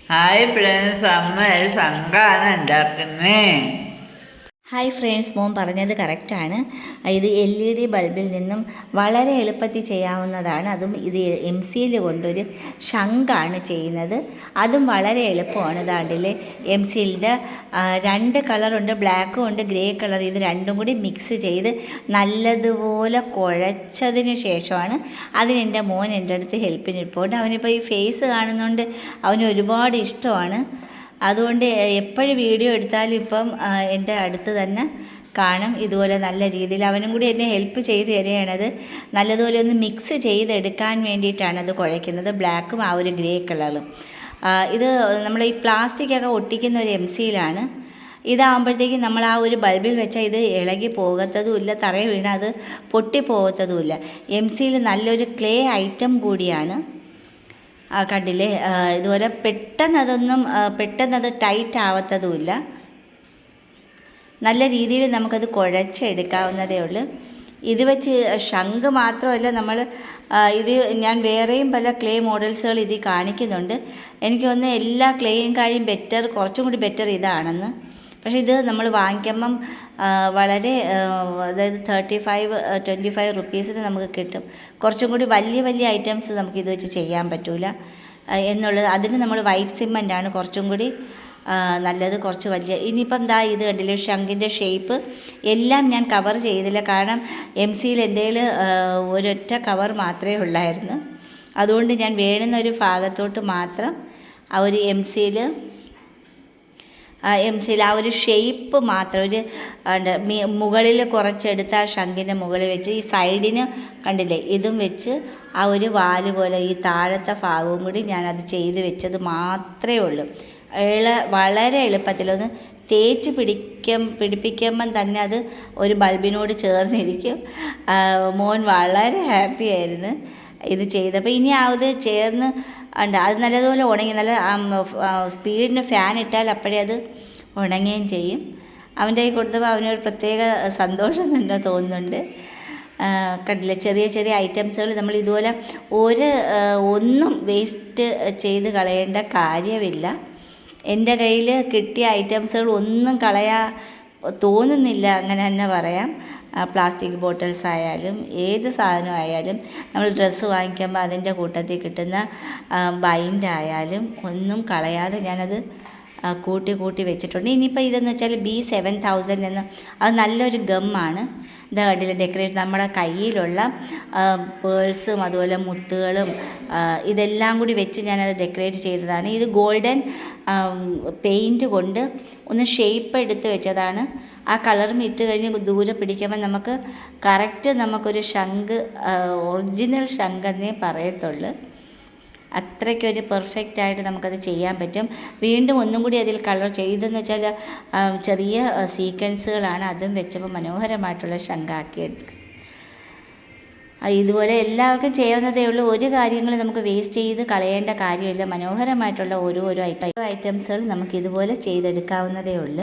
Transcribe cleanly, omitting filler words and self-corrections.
Hi friends, അമ്മ ഒരു സംഘമാണ് ഉണ്ടാക്കുന്നത്. ഹായ് ഫ്രണ്ട്സ്, മോൻ പറഞ്ഞത് കറക്റ്റാണ്. ഇത് LED ബൾബിൽ നിന്നും വളരെ എളുപ്പത്തിൽ ചെയ്യാവുന്നതാണ്. അതും ഇത് MCL കൊണ്ടൊരു ശംഖാണ് ചെയ്യുന്നത്. അതും വളരെ എളുപ്പമാണ്. ദാണ്ടിലെ MCLൻ്റെ 2 കളറുണ്ട്, ബ്ലാക്കും ഉണ്ട്, ഗ്രേ കളർ. ഇത് രണ്ടും കൂടി മിക്സ് ചെയ്ത് നല്ലതുപോലെ കുഴച്ചതിന് ശേഷമാണ് എൻ്റെ മോൻ എൻ്റെ അടുത്ത് ഹെൽപ്പിന് ഇപ്പോൾ അവനിപ്പോൾ ഈ ഫേസ് കാണുന്നതുകൊണ്ട് അവന് ഒരുപാട് ഇഷ്ടമാണ്. അതുകൊണ്ട് എപ്പോഴും വീഡിയോ എടുത്താലും ഇപ്പം എൻ്റെ അടുത്ത് തന്നെ കാണും. ഇതുപോലെ നല്ല രീതിയിൽ അവനും കൂടി എന്നെ ഹെൽപ്പ് ചെയ്ത് തരികയാണത്. നല്ലതുപോലെ ഒന്ന് മിക്സ് ചെയ്തെടുക്കാൻ വേണ്ടിയിട്ടാണ് അത് കുഴയ്ക്കുന്നത്. ബ്ലാക്കും ആ ഒരു ഗ്രേ കളറും. ഇത് നമ്മൾ ഈ പ്ലാസ്റ്റിക്കൊക്കെ ഒട്ടിക്കുന്ന ഒരു MCലാണ്. ഇതാകുമ്പോഴത്തേക്കും നമ്മൾ ആ ഒരു ബൾബിൽ വെച്ചാൽ ഇത് ഇളകി പോകത്തതുമില്ല, തറയിൽ വീണാൽ അത് പൊട്ടിപ്പോകത്തതുമില്ല. MCL നല്ലൊരു ക്ലേ ഐറ്റം കൂടിയാണ്. കണ്ടില്ലേ, ഇതുപോലെ പെട്ടെന്നത് ടൈറ്റ് ആവത്തതുമില്ല. നല്ല രീതിയിൽ നമുക്കത് കുഴച്ചെടുക്കാവുന്നതേ ഉള്ളൂ. ഇത് വെച്ച് ശംഖ് മാത്രമല്ല, ഞാൻ വേറെയും പല ക്ലേ മോഡൽസുകൾ ഇതിൽ കാണിക്കുന്നുണ്ട്. എനിക്ക് തോന്നുന്നു എല്ലാ ക്ലേയും കാര്യം കുറച്ചും കൂടി ബെറ്റർ ഇതാണെന്ന്. പക്ഷേ ഇത് നമ്മൾ വാങ്ങിക്കുമ്പം വളരെ അതായത് 25 റുപ്പീസിന് നമുക്ക് കിട്ടും. കുറച്ചും കൂടി വലിയ ഐറ്റംസ് നമുക്കിത് വെച്ച് ചെയ്യാൻ പറ്റില്ല എന്നുള്ളത്. അതിന് നമ്മൾ വൈറ്റ് സിമൻ്റാണ് കുറച്ചും കൂടി നല്ലത്, കുറച്ച് വലിയ. ഇനിയിപ്പം ഇത് കണ്ടില്ലേ, ശംഖിൻ്റെ ഷേപ്പ് എല്ലാം ഞാൻ കവർ ചെയ്തില്ല. കാരണം MCL എൻ്റെ കയ്യിൽ ഒരൊറ്റ കവർ മാത്രമേ ഉള്ളായിരുന്നു. അതുകൊണ്ട് ഞാൻ വേണ്ടുന്നൊരു ഭാഗത്തോട്ട് മാത്രം ആ ഒരു MCL ആ ഒരു ഷേപ്പ് മാത്രം ഒരു മുകളിൽ കുറച്ചെടുത്ത് ആ ശംഖിൻ്റെ മുകളിൽ വെച്ച് ഈ സൈഡിന് കണ്ടില്ലേ ഇതും വെച്ച് ആ ഒരു വാല് പോലെ ഈ താഴത്തെ ഭാഗവും കൂടി ഞാനത് ചെയ്ത് വെച്ചത് മാത്രമേ ഉള്ളൂ. വളരെ എളുപ്പത്തിലൊന്ന് തേച്ച് പിടിപ്പിക്കുമ്പം തന്നെ അത് ഒരു ബൾബിനോട് ചേർന്നിരിക്കും. മോൻ വളരെ ഹാപ്പി ആയിരുന്നു ഇത് ചെയ്തപ്പോൾ. ഇനി അത് ചേർന്ന് ഉണ്ട്, അത് നല്ലതുപോലെ ഉണങ്ങി, നല്ല സ്പീഡിന് ഫാൻ ഇട്ടാൽ അപ്പോഴേ അത് ഉണങ്ങുകയും ചെയ്യും. അവൻ്റെ കയ്യിൽ കൊടുത്തപ്പോൾ അവനൊരു പ്രത്യേക സന്തോഷം തന്നെ തോന്നുന്നുണ്ട്. കണ്ടില്ല, ചെറിയ ഐറ്റംസുകൾ നമ്മൾ ഇതുപോലെ ഒന്നും വേസ്റ്റ് ചെയ്ത് കളയേണ്ട കാര്യമില്ല. എൻ്റെ കയ്യിൽ കിട്ടിയ ഐറ്റംസുകൾ ഒന്നും തോന്നുന്നില്ല, അങ്ങനെ തന്നെ പറയാം. പ്ലാസ്റ്റിക് ബോട്ടിൽസ് ആയാലും ഏത് സാധനമായാലും നമ്മൾ ഡ്രസ്സ് വാങ്ങിക്കുമ്പോൾ അതിൻ്റെ കൂട്ടത്തിൽ കിട്ടുന്ന ബൈൻഡായാലും ഒന്നും കളയാതെ ഞാനത് കൂട്ടി വെച്ചിട്ടുണ്ട്. ഇനിയിപ്പോൾ ഇതെന്ന് വെച്ചാൽ B7000 എന്ന്, അത് നല്ലൊരു ഗമ്മാണ്. ഇതാ കണ്ടില്ല, ഡെക്കറേറ്റ് നമ്മുടെ കയ്യിലുള്ള പേഴ്സും അതുപോലെ മുത്തുകളും ഇതെല്ലാം കൂടി വെച്ച് ഞാനത് ഡെക്കറേറ്റ് ചെയ്തതാണ്. ഇത് ഗോൾഡൻ പെയിൻറ്റ് കൊണ്ട് ഒന്ന് ഷേപ്പ് എടുത്ത് വെച്ചതാണ്. ആ കളറും ഇട്ട് കഴിഞ്ഞ് ദൂരെ പിടിക്കുമ്പോൾ നമുക്ക് കറക്റ്റ് നമുക്കൊരു ശംഖ്, ഒറിജിനൽ ശംഖ് എന്നേ പറയത്തുള്ളൂ. അത്രയ്ക്കൊരു പെർഫെക്റ്റായിട്ട് നമുക്കത് ചെയ്യാൻ പറ്റും. വീണ്ടും ഒന്നും കൂടി അതിൽ കളർ ചെയ്തെന്ന് വെച്ചാൽ ചെറിയ സീക്വൻസുകളാണ്, അതും വെച്ചപ്പോൾ മനോഹരമായിട്ടുള്ള ശംഖാക്കിയെടുക്കുക. ഇതുപോലെ എല്ലാവർക്കും ചെയ്യാവുന്നതേ ഉള്ളൂ. ഒരു കാര്യങ്ങൾ നമുക്ക് വേസ്റ്റ് ചെയ്ത് കളയേണ്ട കാര്യമില്ല. മനോഹരമായിട്ടുള്ള ഓരോ ഐറ്റംസുകൾ നമുക്കിതുപോലെ ചെയ്തെടുക്കാവുന്നതേ ഉള്ളൂ.